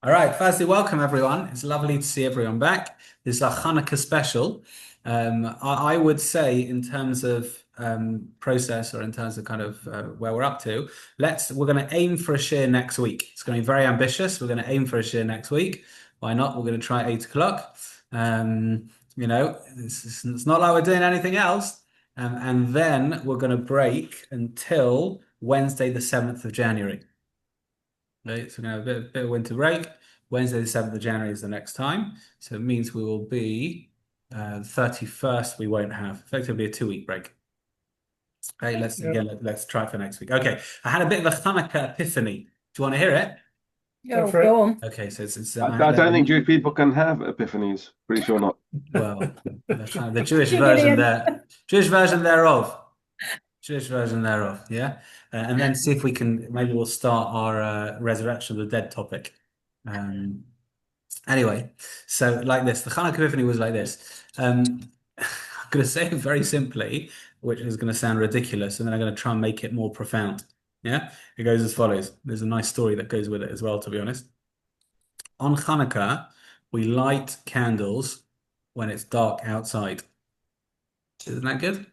All right, firstly, welcome everyone. It's lovely to see everyone back. This is our Hanukkah special. I would say, in terms of process or in terms of kind of where we're up to, we're going to aim for a share next week. It's going to be very ambitious. We're going to aim for a share next week. Why not? We're going to try 8 o'clock. It's not like we're doing anything else. And then we're going to break until Wednesday, the 7th of January. Right, so we're going to have a bit of winter break. Wednesday, the 7th of January is the next time. So it means we will be 31st, we won't have effectively a 2 week break. Okay, Yeah, let's try for next week. Okay, I had a bit of a Hanukkah epiphany. Do you want to hear it? go Go, for go it. on. Okay, so it's I, I I had don't think Jewish people can have epiphanies. Pretty sure not. well the Jewish version Gideon. there, Jewish version thereof, Jewish version thereof. Yeah, and then see if we can maybe we'll start our resurrection of the dead topic. Um, Anyway, so like this, the Hanukkah Epiphany was like this. I'm going to say it very simply, which is going to sound ridiculous, and then I'm going to try and make it more profound. Yeah, it goes as follows. There's a nice story that goes with it as well, to be honest. On Hanukkah, we light candles when it's dark outside. Isn't that good?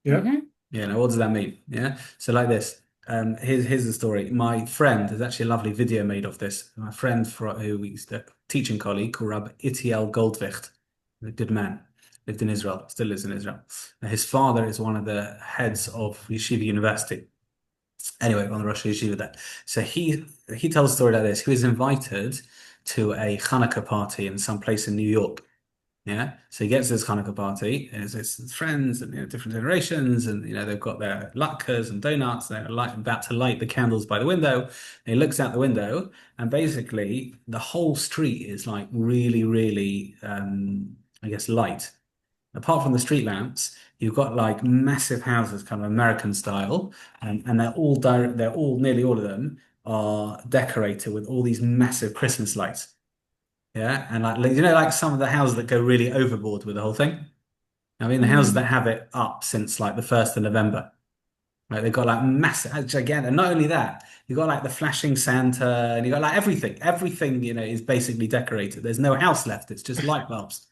Yeah. Yeah, now what does that mean? Yeah. So like this. Here's the story. My friend, there's actually a lovely video made of this. My friend who is a teaching colleague called Rab Itiel Goldwicht, a good man, lived in Israel, still lives in Israel. Now, his father is one of the heads of Yeshiva University. Anyway, on the Rosh Yeshiva there. So he tells a story like this. He was invited to a Hanukkah party in some place in New York. Yeah. So he gets to this Hanukkah party, and it's his friends and different generations, and they've got their latkes and donuts. They're about to light the candles by the window. And he looks out the window, and basically the whole street is like really, really, I guess, light. Apart from the street lamps, you've got like massive houses, kind of American style, and they're all nearly all of them are decorated with all these massive Christmas lights. Yeah, and like some of the houses that go really overboard with the whole thing. I mean, the houses that Mm. have it up since like the 1st of November. Like they've got like massive, gigantic, and not only that, you've got like the flashing Santa, and you've got like everything. Everything, is basically decorated. There's no house left. It's just light bulbs.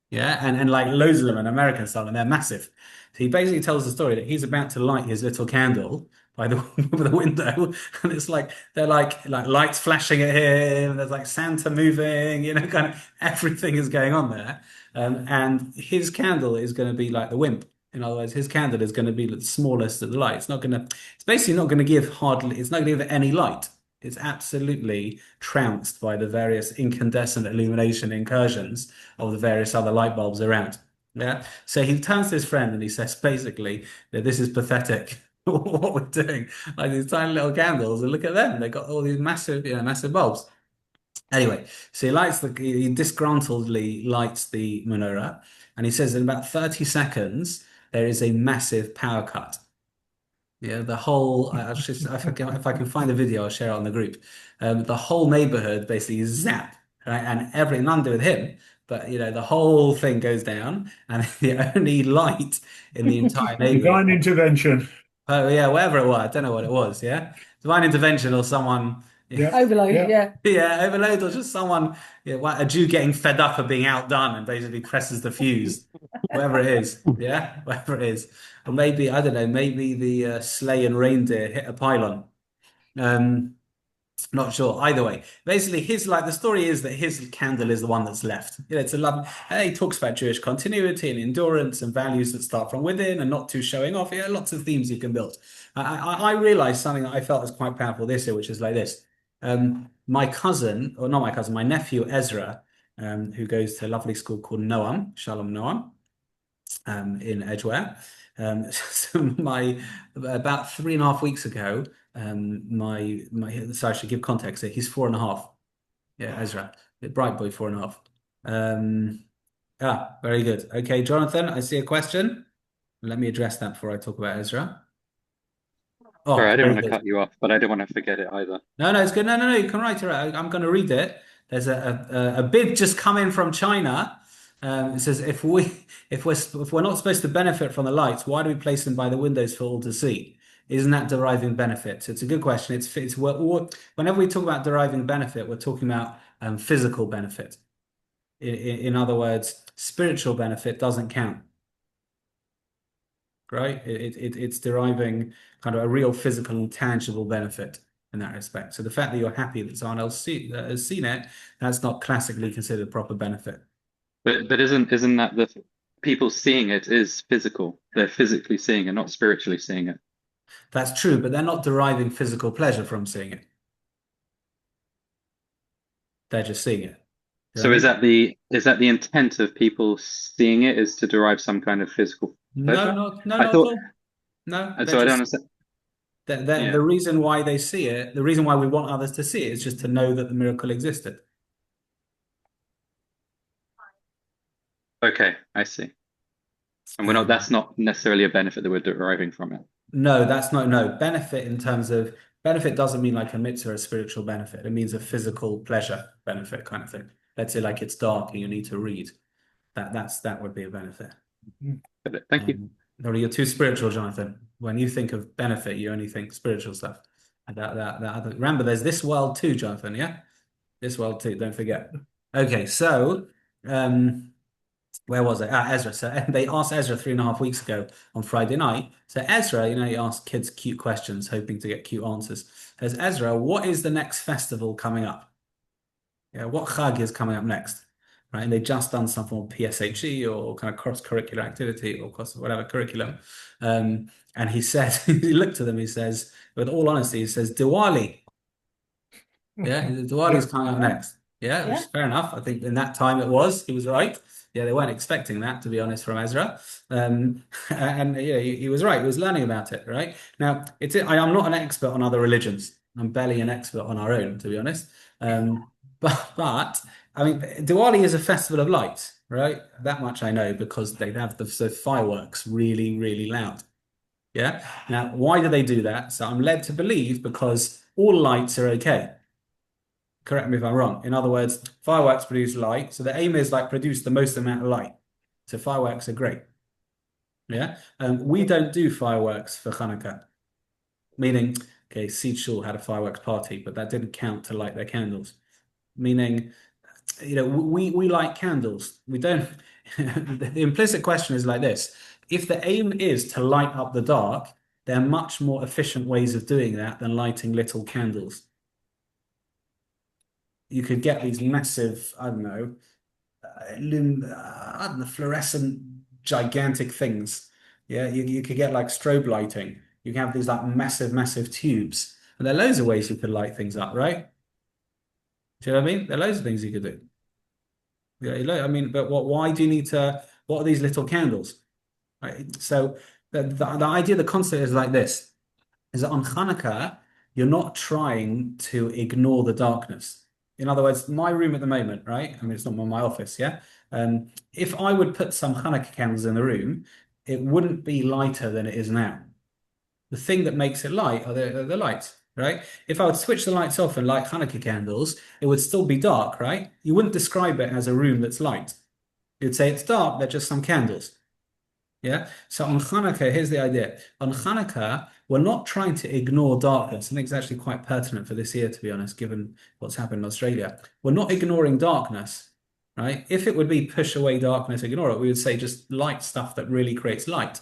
Yeah, and like loads of them in American style, and they're massive. So he basically tells the story that he's about to light his little candle by the by the window, and it's like they're like lights flashing at him. There's like Santa moving, kind of everything is going on there. And his candle is going to be like the wimp. In other words, his candle is going to be the smallest of the light. It's basically not going to give hardly. It's not going to give any light. It's absolutely trounced by the various incandescent illumination incursions of the various other light bulbs around. Yeah. So he turns to his friend and he says basically that this is pathetic. What we're doing, like these tiny little candles, and look at them. They've got all these massive, massive bulbs. Anyway, so he disgruntledly lights the menorah, and he says in about 30 seconds, there is a massive power cut. Yeah, the whole, if I can find the video, I'll share it on the group. The whole neighborhood basically zap, right? And none to do with him, but the whole thing goes down, and the only light in the entire neighborhood. Divine intervention. Oh yeah, whatever it was, I don't know what it was. Yeah, divine intervention or someone. Yeah. Overload, Yeah. yeah. Yeah, overload or just someone, a Jew getting fed up of being outdone and basically presses the fuse, whatever it is. Yeah, whatever it is. Or maybe, I don't know, maybe the sleigh and reindeer hit a pylon. Um, Not sure. Either way, basically, the story is that his candle is the one that's left. It's a love. And he talks about Jewish continuity and endurance and values that start from within and not too showing off. Yeah, lots of themes you can build. I realized something that I felt was quite powerful this year, which is like this. My cousin, or not my cousin, my nephew Ezra, who goes to a lovely school called Noam, Shalom Noam, in Edgware. So about 3.5 weeks ago, so I should give context here. He's 4.5. Yeah, Ezra, bright boy, 4.5. Very good. Okay, Jonathan, I see a question. Let me address that before I talk about Ezra. Sorry, Oh, I didn't very want to good. cut you off, but I didn't want to forget it either. No, no, it's good. No, no, no, you can write it out. I'm going to read it. There's a bid just come in from China. It says if we're not supposed to benefit from the lights, why do we place them by the windows for all to see? Isn't that deriving benefit? So it's a good question. Whenever we talk about deriving benefit, we're talking about physical benefit. In other words, spiritual benefit doesn't count, right? It's deriving kind of a real physical and tangible benefit in that respect. So the fact that you're happy that someone else has seen it, that's not classically considered proper benefit. But isn't that the people seeing it is physical? They're physically seeing it, not spiritually seeing it. That's true, but they're not deriving physical pleasure from seeing it. They're just seeing it. You know So what I mean? is that the intent of people seeing it is to derive some kind of physical No, pleasure? not I at thought, all. No, and they're so I don't just understand. the Yeah. reason why they see it, the reason why we want others to see it is just to know that the miracle existed. Okay, I see. And Um, that's not necessarily a benefit that we're deriving from it. no, that's not no benefit in terms of benefit doesn't mean like a mitzvah, a spiritual benefit. It means a physical pleasure benefit kind of thing. Let's say like it's dark and you need to read. That would be a benefit. But thank you. No, you're too spiritual, Jonathan. When you think of benefit, you only think spiritual stuff. And remember, there's this world too, Jonathan. Yeah, this world too. Don't forget. Okay, so um, where was it? Ezra. So they asked Ezra 3.5 weeks ago on Friday night. So Ezra, he asked kids cute questions, hoping to get cute answers. Says Ezra, what is the next festival coming up? Yeah, what chag is coming up next? Right, and they've just done something on PSHE or kind of cross-curricular activity or cross whatever curriculum. And he said, he looked at them, he says, with all honesty, he says, Diwali. Yeah, Diwali's coming up next. Yeah, which is fair enough. I think in that time it was. He was right. Yeah, they weren't expecting that, to be honest, from Ezra. And yeah, he was right. He was learning about it, right? Now, I'm not an expert on other religions. I'm barely an expert on our own, to be honest. But I mean, Diwali is a festival of lights, right? That much I know because they have the fireworks really, really loud. Yeah. Now, why do they do that? So I'm led to believe because all lights are okay. Correct me if I'm wrong. In other words, fireworks produce light. So the aim is like produce the most amount of light. So fireworks are great. Yeah. We don't do fireworks for Hanukkah, meaning, okay, Seed Shul had a fireworks party, but that didn't count to light their candles. Meaning, we light candles. We don't. The implicit question is like this: if the aim is to light up the dark, there are much more efficient ways of doing that than lighting little candles. You could get these massive, I don't know, I don't know, fluorescent gigantic things. Yeah, you could get like strobe lighting. You can have these like massive, massive tubes. And there are loads of ways you could light things up, right? Do you know what I mean? There are loads of things you could do. Yeah, I mean, but why do you need to, what are these little candles? Right? So the idea, the concept is like this, is that on Hanukkah, you're not trying to ignore the darkness. In other words, my room at the moment, right? I mean, it's not my office, yeah? If I would put some Hanukkah candles in the room, it wouldn't be lighter than it is now. The thing that makes it light are the lights, right? If I would switch the lights off and light Hanukkah candles, it would still be dark, right? You wouldn't describe it as a room that's light. You'd say it's dark, they're just some candles. Yeah. So on Hanukkah, here's the idea. On Hanukkah, we're not trying to ignore darkness. I think it's actually quite pertinent for this year, to be honest, given what's happened in Australia. We're not ignoring darkness, right? If it would be push away darkness, ignore it, we would say just light stuff that really creates light,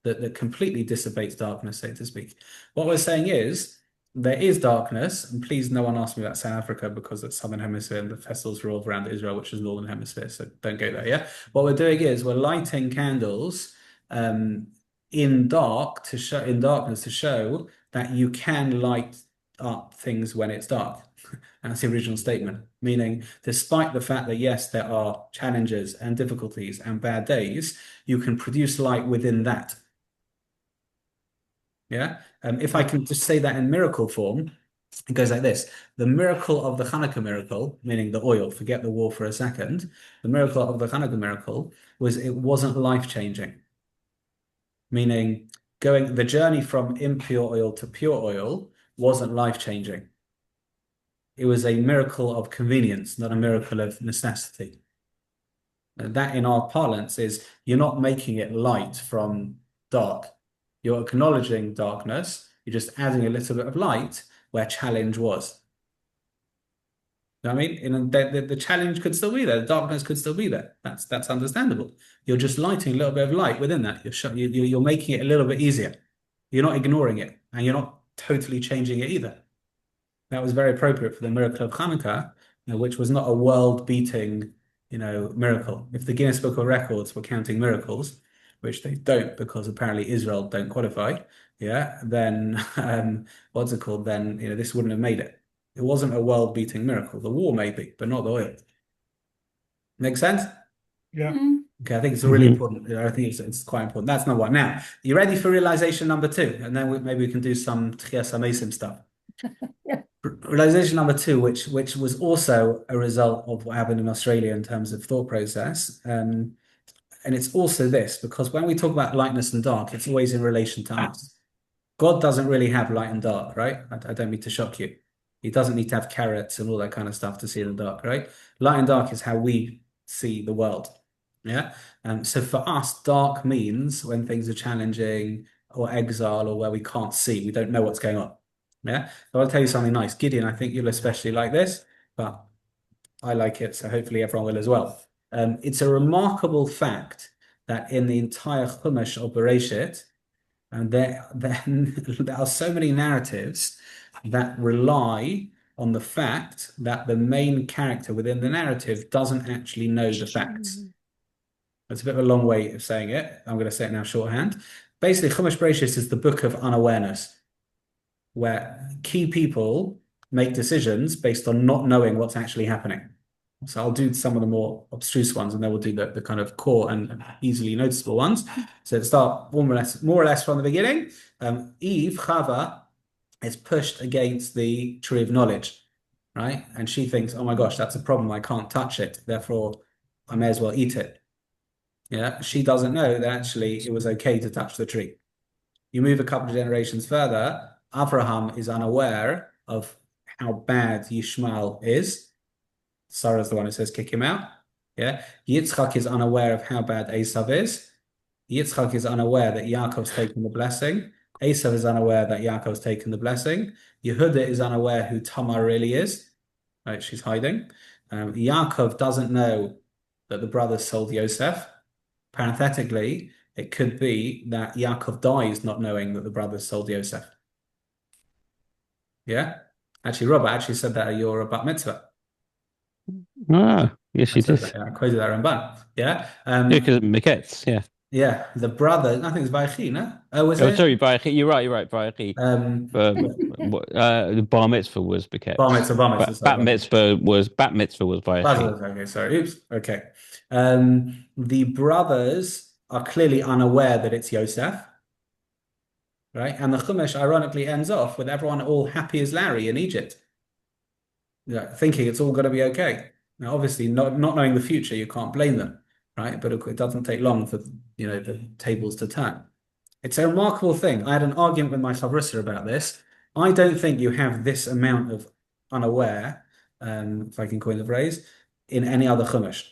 that completely dissipates darkness, so to speak. What we're saying is there is darkness, and please no one ask me about South Africa because it's Southern Hemisphere and the festivals revolve around Israel, which is Northern Hemisphere, so don't go there, yeah? What we're doing is we're lighting candles um, in darkness to show that you can light up things when it's dark. That's the original statement, meaning despite the fact that yes, there are challenges and difficulties and bad days, you can produce light within that. Yeah. If I can just say that in miracle form, it goes like this. The miracle of the Hanukkah miracle, meaning the oil, forget the war for a second. The miracle of the Hanukkah miracle was it wasn't life-changing, meaning the journey from impure oil to pure oil wasn't life-changing. It was a miracle of convenience, not a miracle of necessity. And that in our parlance is you're not making it light from dark. You're acknowledging darkness, You're just adding a little bit of light where challenge was. You know what I mean? And the challenge could still be there. The darkness could still be there. That's understandable. You're just lighting a little bit of light within that. You're making it a little bit easier. You're not ignoring it, and you're not totally changing it either. That was very appropriate for the miracle of Hanukkah, which was not a world-beating, miracle. If the Guinness Book of Records were counting miracles, which they don't because apparently Israel don't qualify, yeah, then what's it called? Then this wouldn't have made it. It wasn't a world-beating miracle. The war maybe, but not the oil. Make sense? Yeah. Okay, I think it's really important. I think it's quite important. That's number one. Now, you ready for realization number two? And then maybe we can do some Tchias HaMesim stuff. Yeah. Realization number two, which was also a result of what happened in Australia in terms of thought process. And it's also this, because when we talk about lightness and dark, it's always in relation to us. God doesn't really have light and dark, right? I don't mean to shock you. He doesn't need to have carrots and all that kind of stuff to see the dark, right? Light and dark is how we see the world. Yeah. So for us, dark means when things are challenging or exile or where we can't see, we don't know what's going on. Yeah. So I'll tell you something nice. Gideon, I think you'll especially like this, but I like it, so hopefully everyone will as well. It's a remarkable fact that in the entire Chumash of Bereshit, and there are so many narratives that rely on the fact that the main character within the narrative doesn't actually know the facts. That's a bit of a long way of saying it. I'm going to say it now shorthand. Basically, Chumash Bereshit is the book of unawareness, where key people make decisions based on not knowing what's actually happening. So I'll do some of the more abstruse ones, and then we'll do the kind of core and easily noticeable ones. So to start more or less from the beginning, Eve, Chava, is pushed against the tree of knowledge, right? And she thinks, oh my gosh, that's a problem. I can't touch it. Therefore, I may as well eat it. Yeah, she doesn't know that actually it was okay to touch the tree. You move a couple of generations further, Abraham is unaware of how bad Yishmael is. Sarah's the one who says kick him out. Yeah. Yitzchak is unaware of how bad Esav is. Yitzchak is unaware that Yaakov's taken the blessing. Esav is unaware that Yaakov's taken the blessing. Yehuda is unaware who Tamar really is. Right, she's hiding. Yaakov doesn't know that the brothers sold Yosef. Parenthetically, it could be that Yaakov dies not knowing that the brothers sold Yosef. Yeah? Actually, Robert actually said that at your bat mitzvah. Ah, yes, you did. I quoted that Ramban. Yeah. Yeah, because Miketz, yeah. Yeah, the brother, I think it's Vaychi, no? Oh, was Oh, it? sorry, Baruchi. You're right, Baruchi. The bar mitzvah was Miketz. Bar mitzvah, sorry. Bat mitzvah was Baruchi. Okay, sorry. Oops. Okay. The brothers are clearly unaware that it's Yosef, right? And the Chumash ironically ends off with everyone all happy as Larry in Egypt, thinking it's all going to be okay. Now, obviously, not knowing the future, you can't blame them, right? But it doesn't take long for the tables to turn. It's a remarkable thing. I had an argument with my chavrusa about this. I don't think you have this amount of unaware, if I can coin the phrase, in any other Chumash.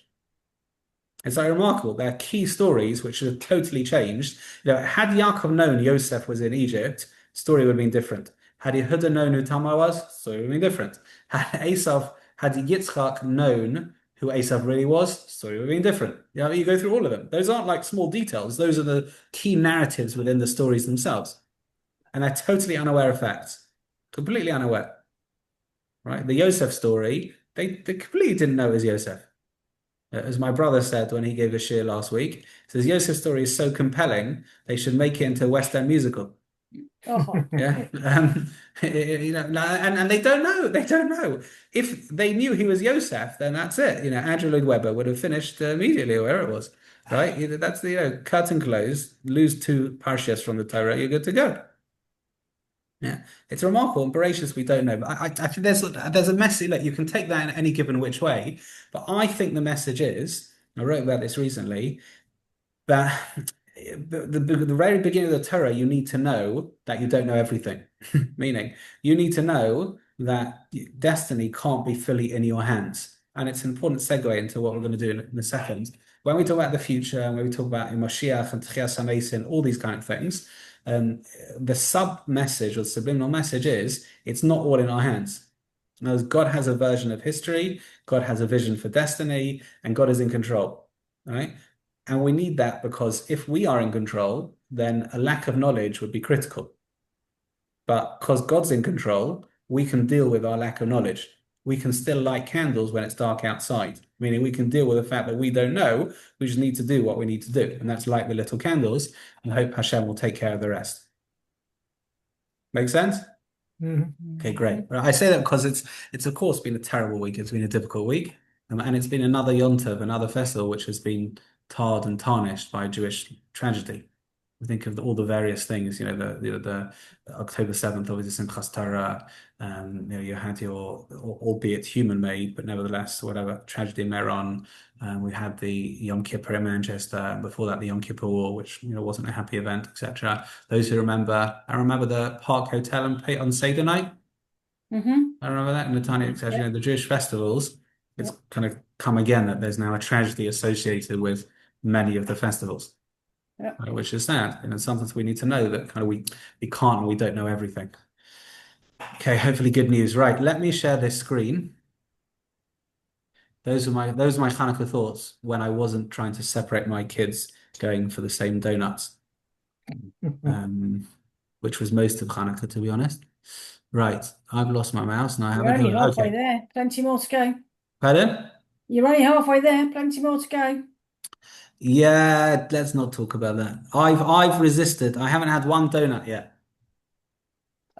It's like remarkable. There are key stories which have totally changed. Had Yaakov known Yosef was in Egypt, story would have been different. Had Yehuda known who Tamar was, story would have been different. Had Yitzchak known who Esav really was, story would have been different. You go through all of them. Those aren't like small details. Those are the key narratives within the stories themselves. And they're totally unaware of facts. Completely unaware. Right? The Yosef story, they completely didn't know it was Yosef. As my brother said when he gave a shir last week, he says Yosef's story is so compelling, they should make it into a West End musical. Oh. Yeah. And they don't know. They don't know. If they knew he was Yosef, then that's it. Andrew Lloyd Webber would have finished immediately where it was. Right? That's the curtain closed, lose 2 parshas from the Torah, you're good to go. Yeah, it's remarkable and Bereshit we don't know. But I think there's a message that you can take that in any given which way. But I think the message is, I wrote about this recently, that the very beginning of the Torah, you need to know that you don't know everything. Meaning, you need to know that destiny can't be fully in your hands. And it's an important segue into what we're going to do in a second. When we talk about the future, and when we talk about Mashiach and Tchias HaMesim, all these kind of things, The sub message or subliminal message is it's not all in our hands. As God has a version of history, God has a vision for destiny, and God is in control, right? And we need that because if we are in control, then a lack of knowledge would be critical. But because God's in control, we can deal with our lack of knowledge. We can still light candles when it's dark outside, meaning we can deal with the fact that we don't know. We just need to do what we need to do. And that's light the little candles and hope Hashem will take care of the rest. Make sense? Okay, great. Well, I say that because it's of course been a terrible week. It's been a difficult week. And it's been another Yom Tov, another festival, which has been tarred and tarnished by Jewish tragedy. We think of all the various things, the October 7th, obviously Simchas Torah, you had your, albeit human-made, but nevertheless, whatever, tragedy in Meron. We had the Yom Kippur in Manchester, before that the Yom Kippur War, which wasn't a happy event, etc. Those who remember, I remember the Park Hotel on Seder night. I remember that in Netanya, etc. The Jewish festivals, it's kind of come again that there's now a tragedy associated with many of the festivals. Which is sad. Sometimes we need to know that kind of we can't and we don't know everything. Okay, hopefully good news. Right, let me share this screen. Those are my Hanukkah thoughts when I wasn't trying to separate my kids going for the same donuts. Which was most of Hanukkah, to be honest. Right, I've lost my mouse and I You're haven't. only halfway there. Plenty more to go. Pardon? You're only halfway there. Plenty more to go. Yeah, let's not talk about that. I've resisted. I haven't had one donut yet.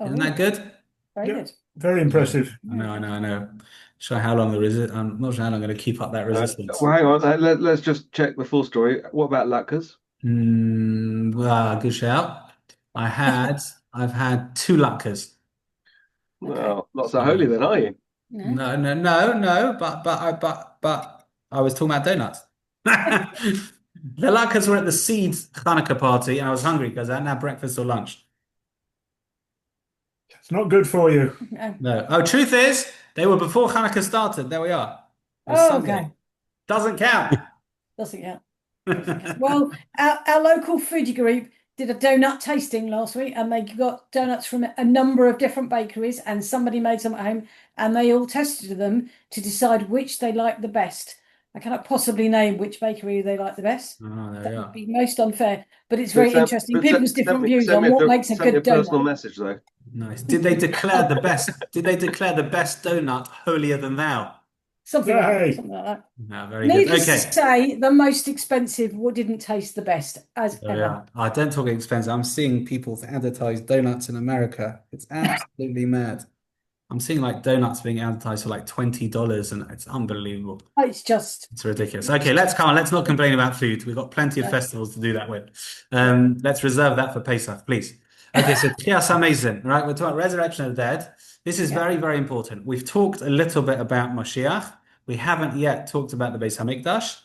Isn't that good? Very good. Very impressive. I know. Show how long I'm not sure how long I'm going to keep up that resistance. Well, hang on. Let's just check the full story. What about latkes? Good shout. I've had 2 latkes. Well, not so holy then, are you? No. But I was talking about donuts. The latkes were at the Seed Hanukkah party, and I was hungry because I hadn't had breakfast or lunch. It's not good for you. No. Oh, truth is, they were before Hanukkah started. There we are. It was Sunday. Okay. Doesn't count. Doesn't count. Well, our local foodie group did a donut tasting last week, and they got donuts from a number of different bakeries, and somebody made some at home, and they all tested them to decide which they liked the best. I cannot possibly name which bakery they like the best. That would be most unfair, but it's very interesting. People's different views on what makes a good donut. Personal message though. Nice. Did they declare the best? Did they declare the best donut holier than thou? Something like that. No, very Needless good. to say, the most expensive didn't taste the best as ever. Yeah. I don't talk expensive. I'm seeing people advertise donuts in America. It's absolutely mad. I'm seeing like donuts being advertised for like $20 and it's unbelievable. It's ridiculous. Okay, let's not complain about food. We've got plenty of festivals to do that with. Let's reserve that for Pesach, please. Okay, so Tchias HaMesim, right? We're talking about resurrection of the dead. This is very, very important. We've talked a little bit about Mashiach. We haven't yet talked about the Beis Hamikdash.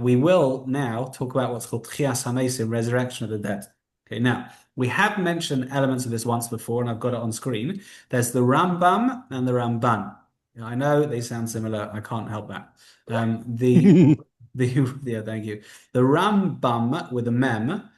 We will now talk about what's called Tchias HaMesim, resurrection of the dead. Okay, now we have mentioned elements of this once before, and I've got it on screen. There's the Rambam and the Ramban. I know they sound similar. I can't help that. Thank you. The Rambam with a mem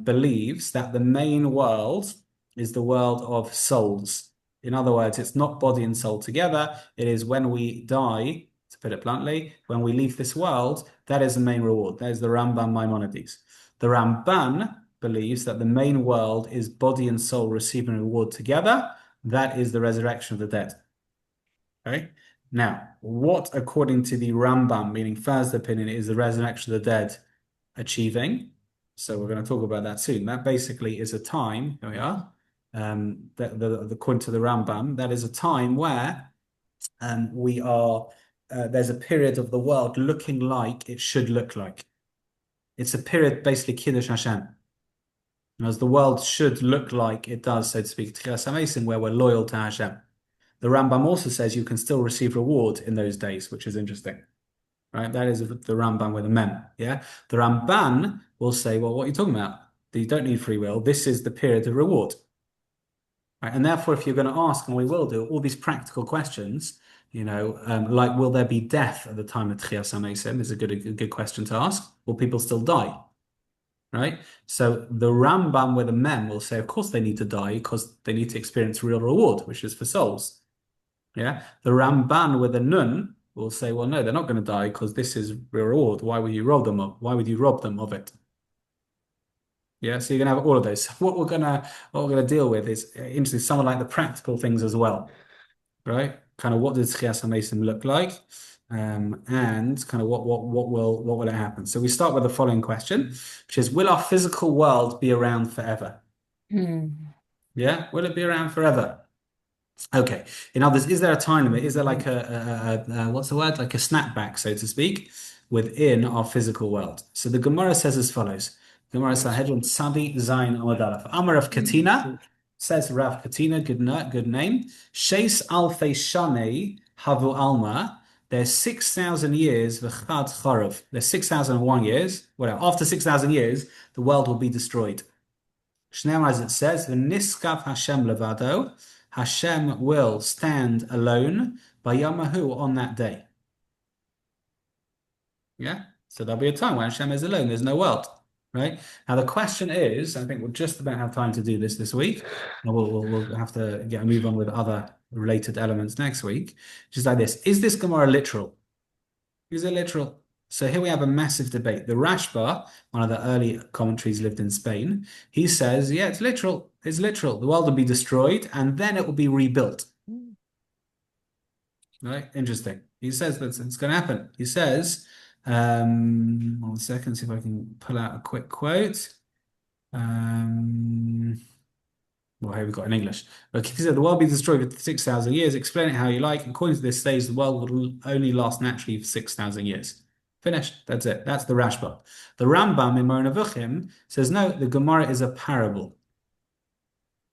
believes that the main world is the world of souls. In other words, it's not body and soul together. It is when we die, to put it bluntly, when we leave this world, that is the main reward. That is the Rambam Maimonides. The Ramban believes that the main world is body and soul receiving reward together. That is the resurrection of the dead. Okay. Now, what, according to the Rambam, meaning first opinion, is the resurrection of the dead achieving? So we're going to talk about that soon. That basically is a time. Here we are. According to the Rambam, that is a time where we are. There's a period of the world looking like it should look like. It's a period basically Kiddush Hashem. As the world should look like it does, so to speak, Tchias HaMesim, where we're loyal to Hashem. The Rambam also says you can still receive reward in those days, which is interesting. Right? That is the Rambam with a mem. Yeah. The Ramban will say, well, what are you talking about? You don't need free will. This is the period of reward. Right? And therefore, if you're going to ask, and we will do, all these practical questions, like will there be death at the time of Tchias HaMesim is a good question to ask. Will people still die? right? So the Rambam with a mem will say, of course they need to die because they need to experience real reward, which is for souls. Yeah. The Ramban with a nun will say, well, no, they're not going to die because this is real reward. Why would you rob them of? Why would you rob them of it? Yeah. So you're gonna have all of those. What we're gonna deal with is interesting, someone like the practical things as well, right? Kind of what does Chias HaMesim look like? And kind of what will it happen? So we start with the following question, which is, will our physical world be around forever? Yeah, will it be around forever? Okay. In others, is there a time limit? Is there like what's the word? Like a snapback, so to speak, within our physical world? So the Gemara says as follows. Gemara Sanhedrin Tzadi Zayin Amud Aleph. Amar Rav Katina, says Rav Katina, good name. Sheis Alfei Shanei Havu Alma. There's 6,000 years v'chad charav. There's 6,001 years. Whatever. After 6,000 years, the world will be destroyed. Shneimar, as it says, v'niskav Hashem levado. Hashem will stand alone by Yamahu on that day. Yeah? So there'll be a time when Hashem is alone. There's no world. Right? Now the question is, I think we'll just about have time to do this week. And we'll have to get a move on with other related elements next week. Just like this. Is this Gemara literal? Is it literal? So here we have a massive debate. The Rashba, one of the early commentaries, lived in Spain. He says, yeah, it's literal. It's literal. The world will be destroyed and then it will be rebuilt. Right? Interesting. He says that it's going to happen. He says, 1 second, see if I can pull out a quick quote. Well, here we've got in English. But he said, the world will be destroyed for 6,000 years. Explain it how you like. According to this stage, the world will only last naturally for 6,000 years. Finished. That's it. That's the Rashba. The Rambam in Moreh Nevuchim says, no, the Gemara is a parable.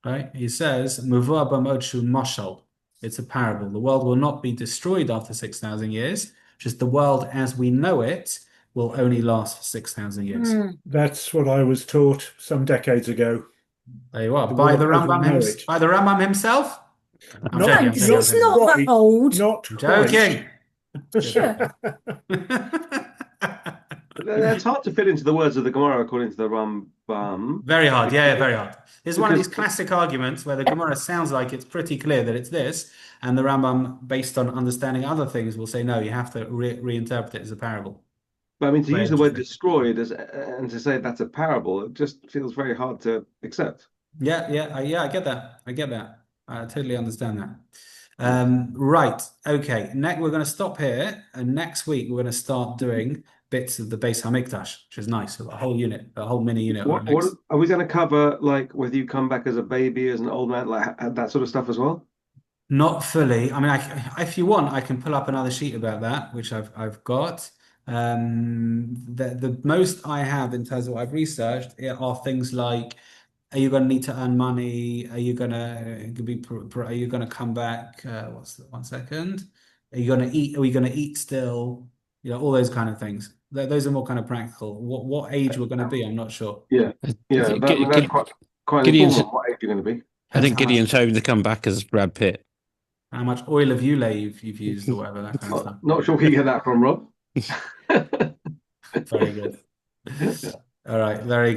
Right? He says, Muvah b'mod shu mashal. It's a parable. The world will not be destroyed after 6,000 years. Just the world as we know it will only last for 6,000 years. That's what I was taught some decades ago. There you are. By the Rambam himself? I'm joking. It's not that old. Not joking. Sure. It's hard to fit into the words of the Gemara according to the Rambam. Very hard. Yeah, very hard. It's one of these classic arguments where the Gemara sounds like it's pretty clear that it's this, and the Rambam, based on understanding other things, will say, no, you have to reinterpret it as a parable. But I mean, to use the word destroyed and to say that's a parable, it just feels very hard to accept. Yeah, I get that. I totally understand that. Right. Okay. Next, we're going to stop here, and next week we're going to start doing bits of the Beis Hamikdash, which is nice. A whole unit, a whole mini unit. What are we going to cover? Like whether you come back as a baby, as an old man, like that sort of stuff as well? Not fully. I mean, if you want, I can pull up another sheet about that, which I've got. The most I have in terms of what I've researched are things like, are you going to need to earn money? Are you going to come back? 1 second. Are you going to eat? Are we going to eat still? You know, all those kind of things. Those are more kind of practical. What age we're going to be, I'm not sure. Yeah. That's quite important. What age you're going to be? I think Gideon's hoping to come back as Brad Pitt. How much oil of Ulay you've used or whatever, that kind of stuff. Not sure where you get that from, Rob. Very good. All right, very good.